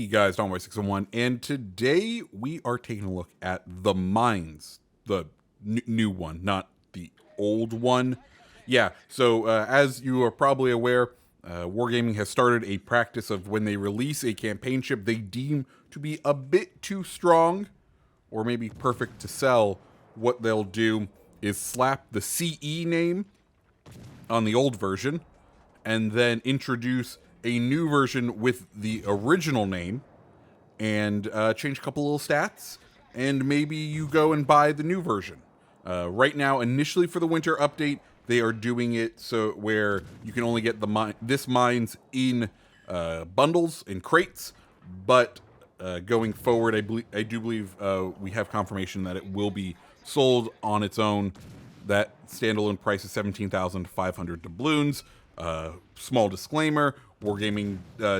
guys, Donboy601, and today we are taking a look at the Mainz, the new one, not the old one. Yeah, so as you are probably aware, Wargaming has started a practice of when they release a campaign ship they deem to be a bit too strong, or maybe perfect to sell, what they'll do is slap the CE name on the old version, and then introduce a new version with the original name, and change a couple little stats, and maybe you go and buy the new version. Right now, initially for the winter update, they are doing it so where you can only get this Mainz in bundles, in crates, but going forward, I do believe we have confirmation that it will be sold on its own. That standalone price is 17,500 doubloons. Small disclaimer, Wargaming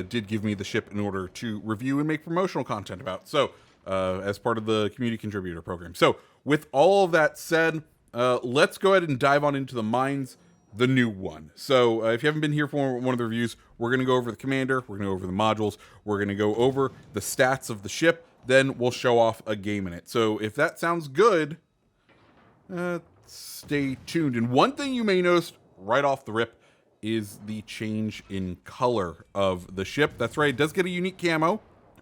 did give me the ship in order to review and make promotional content about, so as part of the community contributor program. So with all of that said, let's go ahead and dive on into the Mainz, the new one. So if you haven't been here for one of the reviews, we're going to go over the commander, we're going to go over the modules, we're going to go over the stats of the ship, then we'll show off a game in it. So if that sounds good, stay tuned. And one thing you may notice right off the rip is the change in color of the ship. That's right, it does get a unique camo.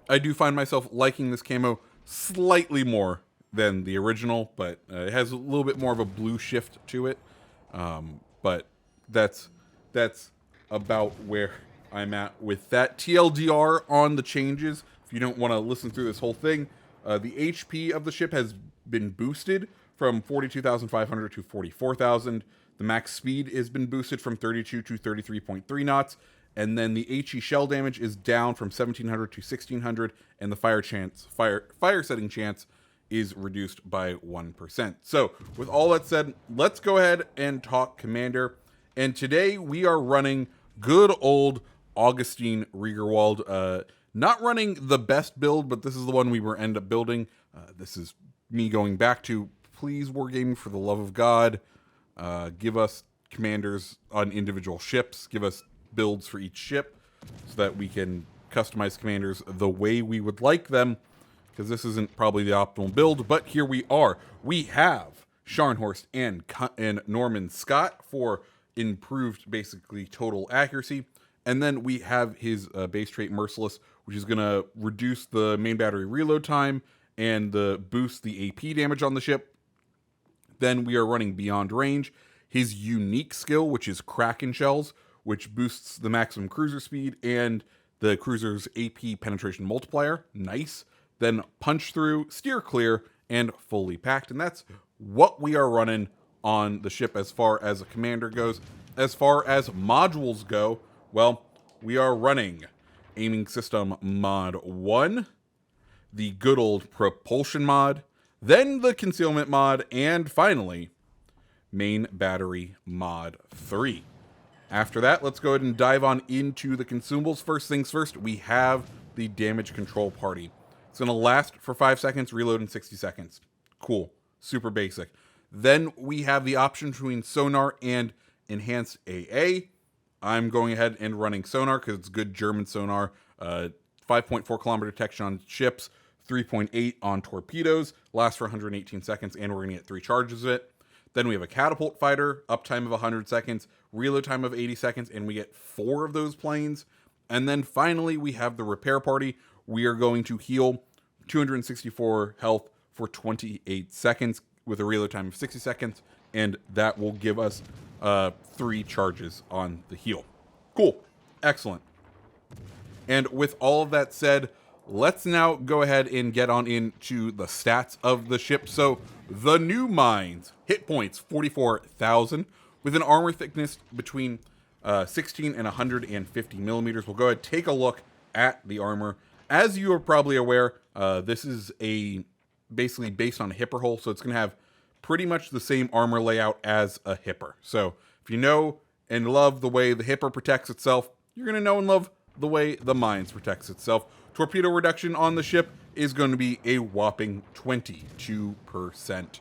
I do find myself liking this camo slightly more than the original, but it has a little bit more of a blue shift to it. But that's about where I'm at with that. TLDR on the changes, if you don't want to listen through this whole thing, the HP of the ship has been boosted from 42,500 to 44,000. The max speed has been boosted from 32 to 33.3 knots, and then the HE shell damage is down from 1,700 to 1,600, and the fire setting chance is reduced by 1%. So, with all that said, let's go ahead and talk Commander. And today we are running good old Augustine Riegerwald. Not running the best build, but this is the one we were end up building. This is me going back to, please, Wargaming, for the love of God, give us commanders on individual ships, give us builds for each ship, so that we can customize commanders the way we would like them, because this isn't probably the optimal build, but here we are. We have Scharnhorst and Norman Scott for improved, basically, total accuracy, and then we have his base trait Merciless, which is going to reduce the main battery reload time and boost the AP damage on the ship. Then we are running Beyond Range, his unique skill, which is Kraken Shells, which boosts the maximum cruiser speed and the cruiser's AP penetration multiplier. Nice. Then Punch Through, Steer Clear, and Fully Packed. And that's what we are running on the ship as far as a commander goes. As far as modules go, well, we are running Aiming System Mod 1, the good old Propulsion Mod, then the Concealment Mod, and finally, Main Battery Mod 3. After that, let's go ahead and dive on into the consumables. First things first, we have the Damage Control Party. It's going to last for 5 seconds, reload in 60 seconds. Cool. Super basic. Then we have the option between Sonar and Enhanced AA. I'm going ahead and running Sonar because it's good German sonar. 5.4 kilometer detection on ships, 3.8 on torpedoes, lasts for 118 seconds, and we're going to get 3 charges of it. Then we have a catapult fighter, uptime of 100 seconds, reload time of 80 seconds, and we get 4 of those planes. And then finally, we have the repair party. We are going to heal 264 health for 28 seconds with a reload time of 60 seconds, and that will give us 3 charges on the heal. Cool. Excellent. And with all of that said, let's now go ahead and get on into the stats of the ship. So, the new Mainz, hit points 44,000, with an armor thickness between 16 and 150 millimeters. We'll go ahead and take a look at the armor. As you are probably aware, this is basically based on a hipper hull, so it's going to have pretty much the same armor layout as a hipper. So, if you know and love the way the hipper protects itself, you're going to know and love the way the Mainz protects itself. Torpedo reduction on the ship is going to be a whopping 22%.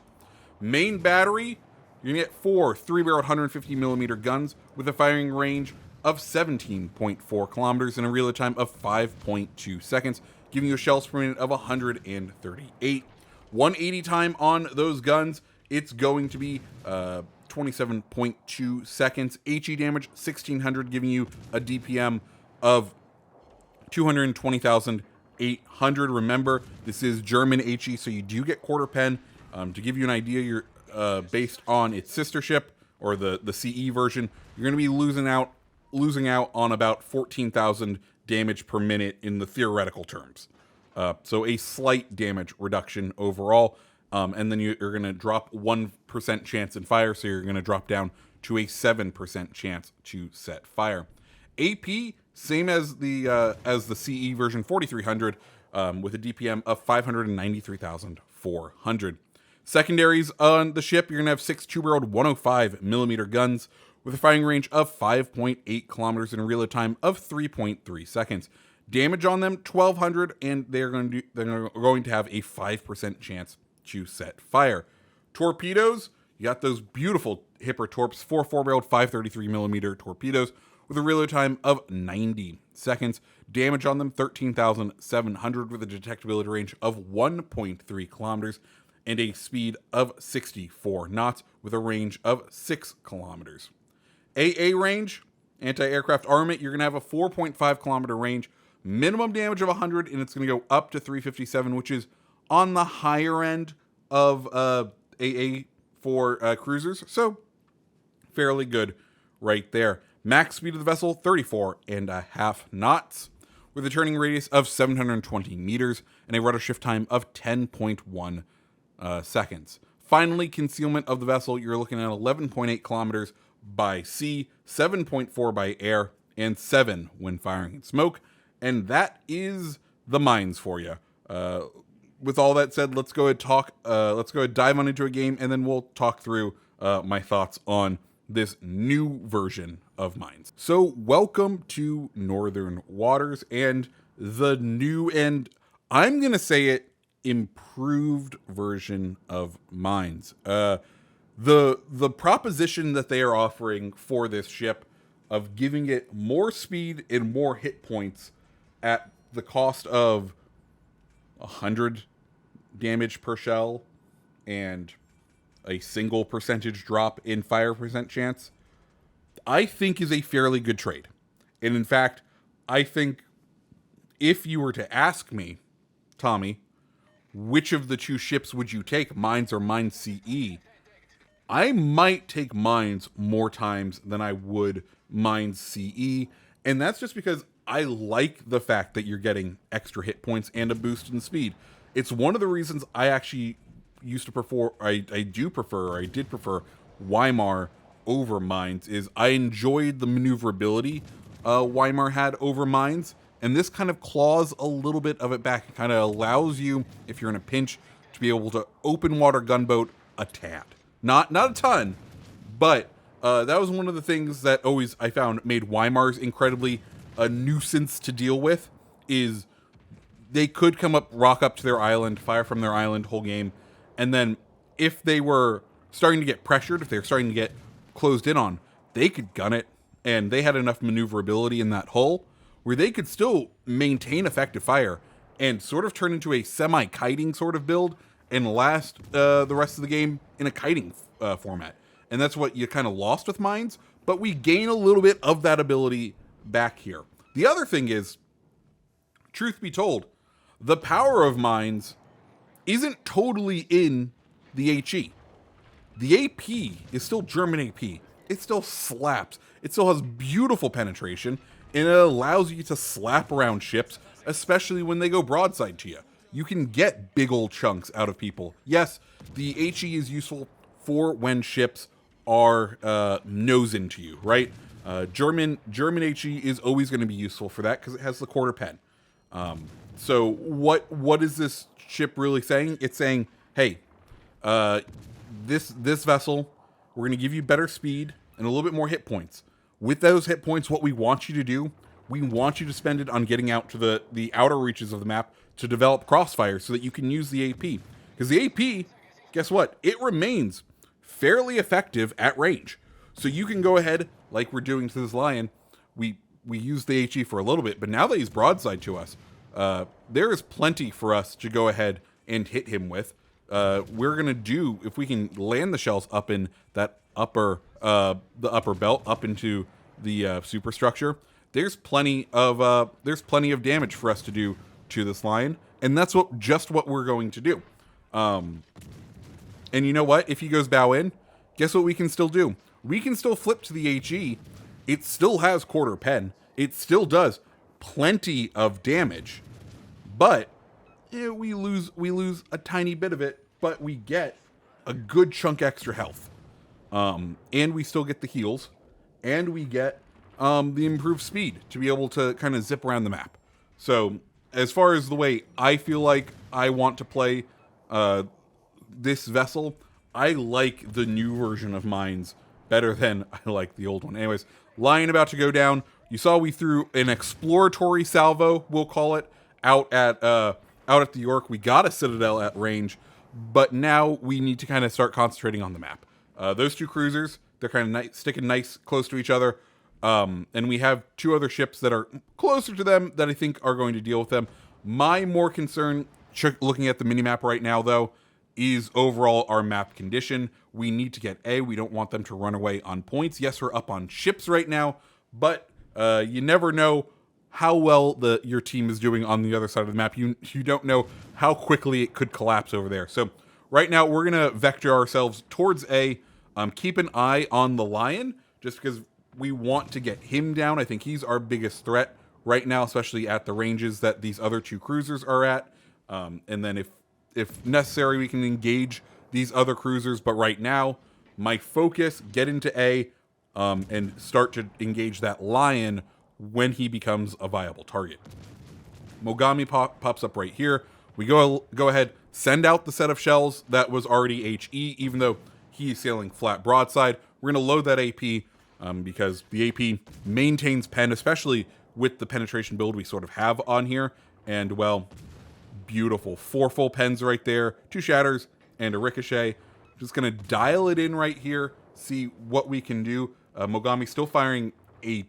Main battery, you're going to get 4 3-barreled 150 millimeter guns with a firing range of 17.4 kilometers and a reload time of 5.2 seconds, giving you a shells per minute of 138. 180 time on those guns, it's going to be 27.2 seconds. HE damage 1600, giving you a DPM of 220,800. Remember, this is German HE, so you do get quarter pen. To give you an idea, you're based on its sister ship, or the CE version, you're going to be losing out on about 14,000 damage per minute in the theoretical terms. So a slight damage reduction overall. And then you're going to drop 1% chance in fire, so you're going to drop down to a 7% chance to set fire. AP, same as the CE version, 4,300, with a DPM of 593,400. Secondaries on the ship, you're going to have 6 two-barreled 105mm guns with a firing range of 5.8 kilometers and a reload time of 3.3 seconds. Damage on them, 1,200, and they're going to have a 5% chance to set fire. Torpedoes, you got those beautiful Hipper Torps, 4 4-barreled 533mm torpedoes with a reload time of 90 seconds. Damage on them, 13,700 with a detectability range of 1.3 kilometers and a speed of 64 knots with a range of 6 kilometers. AA range, anti-aircraft armament, you're going to have a 4.5 kilometer range, minimum damage of 100, and it's going to go up to 357, which is on the higher end of AA for cruisers, so fairly good right there. Max speed of the vessel, 34.5 knots, with a turning radius of 720 meters and a rudder shift time of 10.1 seconds. Finally, concealment of the vessel, you're looking at 11.8 kilometers by sea, 7.4 by air, and 7 when firing in smoke. And that is the Mainz for you. With all that said, let's go ahead dive on into a game, and then we'll talk through my thoughts on this new version of Mainz. So welcome to Northern Waters and the new, and I'm going to say it, improved version of Mainz. The proposition that they are offering for this ship of giving it more speed and more hit points at the cost of 100 damage per shell and a single percentage drop in fire percent chance, I think is a fairly good trade. And in fact, I think if you were to ask me, Tommy, which of the two ships would you take, Mainz or Mainz CE, I might take Mainz more times than I would Mainz CE. And that's just because I like the fact that you're getting extra hit points and a boost in speed. It's one of the reasons I actually used to prefer, I did prefer Weimar over Mainz, is I enjoyed the maneuverability Weimar had over Mainz, and this kind of claws a little bit of it back. It kind of allows you, if you're in a pinch, to be able to open water gunboat a tad. Not a ton, but that was one of the things that always I found made Weimars incredibly a nuisance to deal with, is they could rock up to their island, fire from their island whole game, and then if they were starting to get pressured, if they were starting to get closed in on, they could gun it, and they had enough maneuverability in that hull where they could still maintain effective fire and sort of turn into a semi-kiting sort of build and last the rest of the game in a kiting format. And that's what you kind of lost with Mainz, but we gain a little bit of that ability back here. The other thing is, truth be told, the power of Mainz isn't totally in the HE. The AP is still German AP. It still slaps. It still has beautiful penetration, and it allows you to slap around ships, especially when they go broadside to you. You can get big old chunks out of people. Yes, the HE is useful for when ships are nose into you, right? German HE is always going to be useful for that because it has the quarter pen. So what is this ship really saying? It's saying, hey, this vessel, we're going to give you better speed and a little bit more hit points. With those hit points, what we want you to do, we want you to spend it on getting out to the outer reaches of the map to develop crossfire so that you can use the AP. Because the AP, guess what? It remains fairly effective at range. So you can go ahead, like we're doing to this Lion, we used the HE for a little bit, but now that he's broadside to us, there is plenty for us to go ahead and hit him with. We're gonna do, if we can land the shells up in that upper belt, up into the superstructure. There's plenty of damage for us to do to this lion, and that's what we're going to do. And you know what? If he goes bow in, guess what we can still do? We can still flip to the HE. It still has quarter pen. It still does plenty of damage, but we lose a tiny bit of it, but we get a good chunk extra health. And we still get the heals, and we get the improved speed to be able to kind of zip around the map. So as far as the way I feel like I want to play this vessel, I like the new version of Mainz better than I like the old one. Anyways, lion about to go down. You saw we threw an exploratory salvo, we'll call it, out at the York. We got a citadel at range, but now we need to kind of start concentrating on the map. Those two cruisers, they're kind of sticking nice close to each other. And we have two other ships that are closer to them that I think are going to deal with them. My more concern, looking at the minimap right now, though, is overall our map condition. We need to get A. We don't want them to run away on points. Yes, we're up on ships right now, but you never know how well your team is doing on the other side of the map. You don't know how quickly it could collapse over there. So right now, we're going to vector ourselves towards A. Keep an eye on the lion, just because we want to get him down. I think he's our biggest threat right now, especially at the ranges that these other two cruisers are at. And then if necessary, we can engage these other cruisers. But right now, my focus, get into A and start to engage that lion when he becomes a viable target. Mogami pops up right here. We go ahead, send out the set of shells that was already HE, even though he's sailing flat broadside. We're going to load that AP because the AP maintains pen, especially with the penetration build we sort of have on here. And, well, beautiful. 4 full pens right there, 2 shatters, and a ricochet. Just going to dial it in right here, see what we can do. Mogami still firing a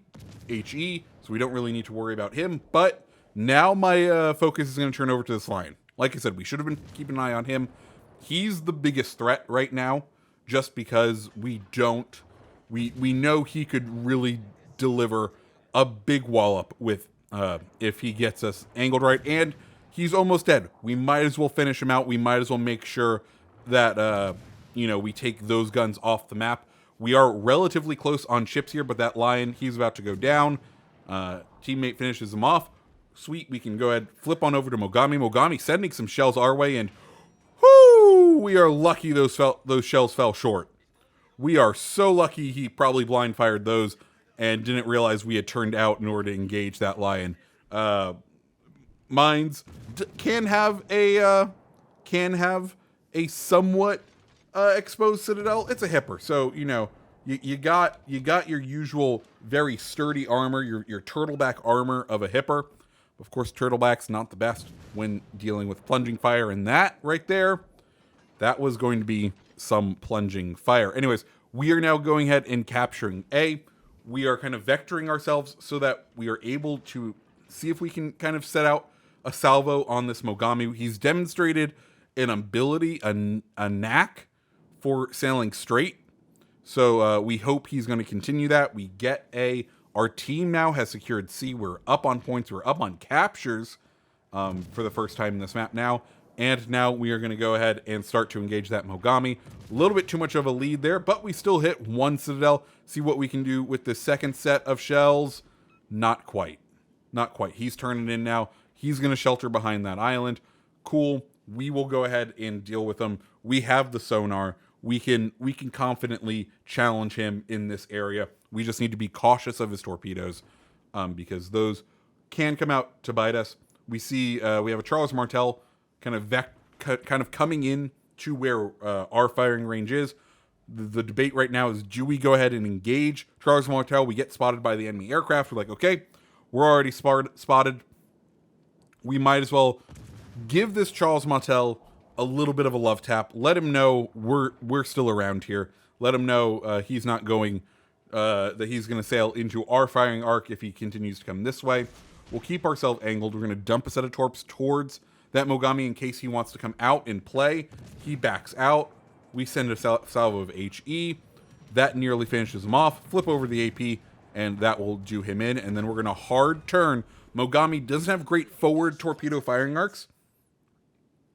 HE, so we don't really need to worry about him. But now my focus is going to turn over to this lion. Like I said, we should have been keeping an eye on him. He's the biggest threat right now, just because we know he could really deliver a big wallop with if he gets us angled right, and he's almost dead. We might as well finish him out. We might as well make sure that we take those guns off the map. We are relatively close on ships here, but that lion, he's about to go down. Teammate finishes him off. Sweet, we can go ahead, flip on over to Mogami. Mogami sending some shells our way, and whoo, we are lucky those shells fell short. We are so lucky he probably blind fired those and didn't realize we had turned out in order to engage that lion. Mainz can have a somewhat exposed citadel. It's a hipper, so you got your usual very sturdy armor, your turtleback armor of a hipper. Of course, turtleback's not the best when dealing with plunging fire, and that right there, that was going to be some plunging fire. Anyways, we are now going ahead and capturing A. We are kind of vectoring ourselves so that we are able to see if we can kind of set out a salvo on this Mogami. He's demonstrated an ability, a knack for sailing straight. So we hope he's going to continue that. We get A. Our team now has secured C. We're up on points. We're up on captures for the first time in this map now. And now we are going to go ahead and start to engage that Mogami. A little bit too much of a lead there, but we still hit 1 citadel. See what we can do with the second set of shells. Not quite. Not quite. He's turning in now. He's going to shelter behind that island. Cool. We will go ahead and deal with him. We have the sonar. We can confidently challenge him in this area. We just need to be cautious of his torpedoes because those can come out to bite us. We see we have a Charles Martel kind of coming in to where our firing range is. The debate right now is, do we go ahead and engage Charles Martel? We get spotted by the enemy aircraft. We're like, okay, we're already spotted. We might as well give this Charles Martel a little bit of a love tap. Let him know we're still around here. Let him know he's not going that he's going to sail into our firing arc if he continues to come this way. We'll keep ourselves angled. We're going to dump a set of torps towards that Mogami in case he wants to come out and play. He backs out. We send a salvo of HE. That nearly finishes him off. Flip over the AP, and that will do him in. And then we're going to hard turn. Mogami doesn't have great forward torpedo firing arcs,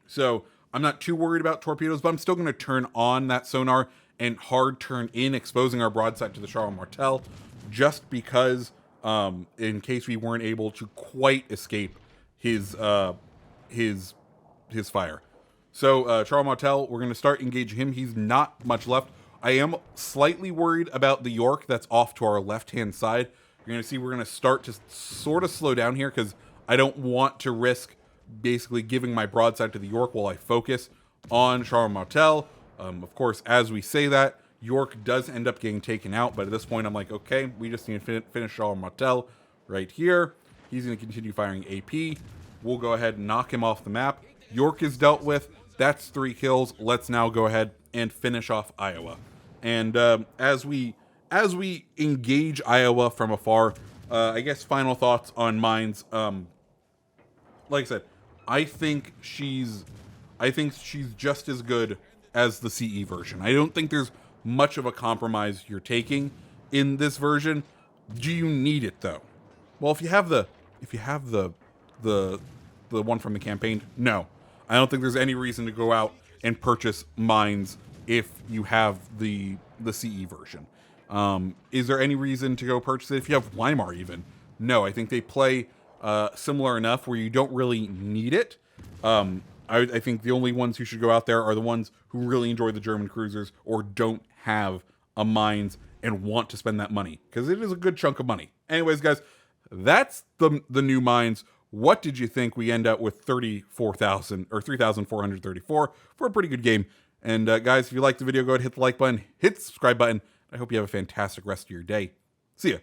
so I'm not too worried about torpedoes, but I'm still going to turn on that sonar and hard turn in, exposing our broadside to the Charles Martel, just because in case we weren't able to quite escape his fire. So Charles Martel, we're going to start engaging him. He's not much left. I am slightly worried about the York that's off to our left-hand side. You're going to see we're going to start to sort of slow down here because I don't want to risk basically giving my broadside to the York while I focus on Charles Martel. Of course, as we say that, York does end up getting taken out, but at this point I'm like, okay, we just need to finish Charles Martel right here. He's going to continue firing AP. We'll go ahead and knock him off the map. York is dealt with. That's 3 kills. Let's now go ahead and finish off Iowa. And as we engage Iowa from afar, I guess final thoughts on Mainz. Like I said, I think she's just as good as the CE version. I don't think there's much of a compromise you're taking in this version. Do you need it though? Well, if you have the one from the campaign, no. I don't think there's any reason to go out and purchase Mainz if you have the CE version. Is there any reason to go purchase it if you have Weimar even? No, I think they play similar enough where you don't really need it. I think the only ones who should go out there are the ones who really enjoy the German cruisers or don't have a Mainz and want to spend that money, because it is a good chunk of money. Anyways, guys, that's the new Mainz. What did you think? We end up with 34,000 or 3,434 for a pretty good game. And guys, if you liked the video, go ahead and hit the like button, hit the subscribe button. I hope you have a fantastic rest of your day. See ya.